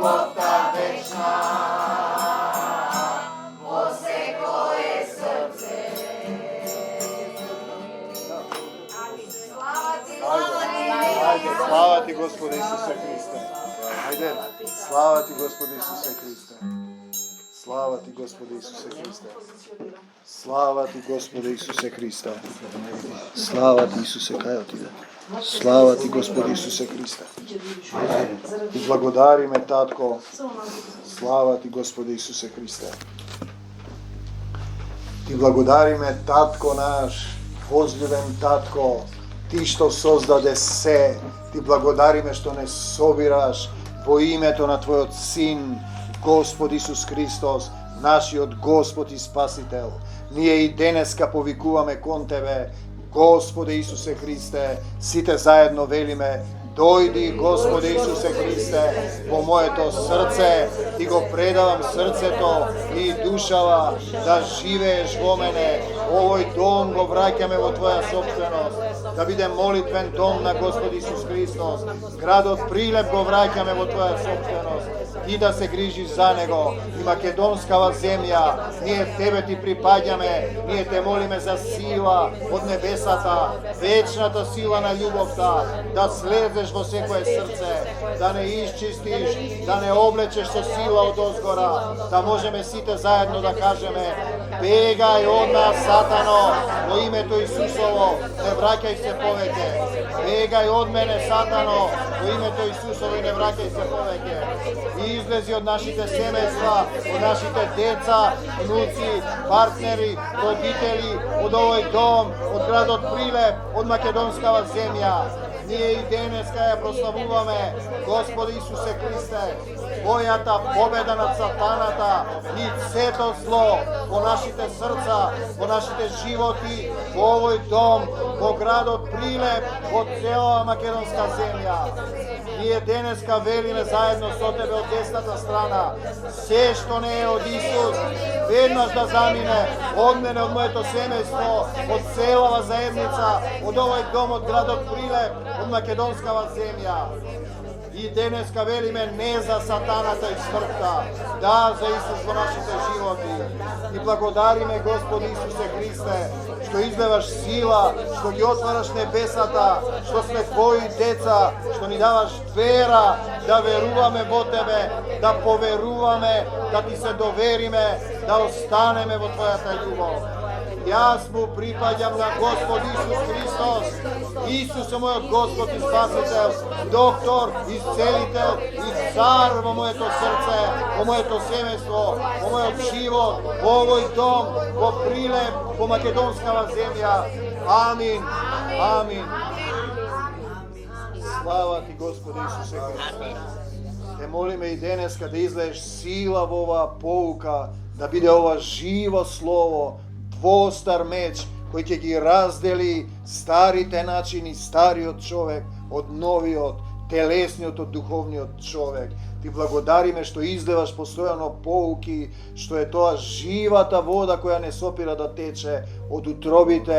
љубовта вечна, во секое срце. Слава ти, Господи Исусе Христе. Ајде, слава ти, Господи Исусе Христе. Слава ти, Господи Исусе Христе. Слава ти, Господи Исусе Христе. Слава ти, Исусе, кај отиде? Слава ти, Господи Исусе Христе. Ти благодариме, Татко. Слава ти, Господи Исусе Христе. Ти благодариме, Татко наш, возљубен Татко, Ти што создаде се. Ти благодариме што не собираш во името на Твојот Син, Господ Исус Христос, нашиот Господ и Спасител. Ние и денеска повикуваме кон Тебе, Господе Исусе Христе, сите заедно велиме: дојди, Господе Исусе Христе, во моето срце, и го предавам срцето и душава да живееш во мене. Овој дом го враќаме во Твоја собственост, да биде молитвен дом на Господ Исус Христос. Градот Прилеп го враќаме во Твоја собственост, Ти да се грижиш за него. И македонскава земја, ние Тебе Ти припаѓаме, ние Те молиме за сила од небесата, вечната сила на љубовта, да слезеш во секое срце, да не исчистиш, да не облечеш со сила од озгора, да можеме сите заедно да кажеме: бегај од нас, Сатано, во името Исусово, не враќај се повеќе. Бегај од мене, Сатано, во името Исусово, и не враќај се повеќе. И излези од нашите семејства, од нашите деца, внуци, партнери, родители, од овој дом, од градот Прилеп, од македонскава земја. Ние и денеска ја прославуваме, Господи Исусе Христе, Твојата победа над сатаната и сето зло во нашите срца, во нашите животи, во овој дом, во градот Прилеп, во цела македонска земја. Ние денеска велиме заедно со Тебе од десната страна: се што не е од Исус, веднаш да замине од мене, од моето семејство, од целава заедница, од овој дом, од градот Прилеп, од македонскава земја. И денеска велиме не за сатаната и смртта, да за Исус во нашите животи. И благодариме, Господи Исусе Христе, што излеваш сила, што ги отвараш небесата, што сме Твои деца, што ни даваш вера да веруваме во Тебе, да поверуваме, да Ти се довериме, да останеме во Твојата љубов. Јас му припаѓам на Господ Исус Христос. Исус е мојот Господ и Спасител, доктор, исцелител и цар во моето срце, во моето семејство, во мојот живот, во овој дом, во Прилеп, во македонскава земја. Амин. Амин. Слава Ти, Господи Исусе Христе. Те молиме и денеска да излееш сила во оваа поука, да биде ова живо слово, двостар меч, кој ќе ги раздели старите начини, стариот човек од новиот, телесниот од духовниот човек. Ти благодариме што излеваш постојано поуки, што е тоа живата вода која не сопира да тече од утробите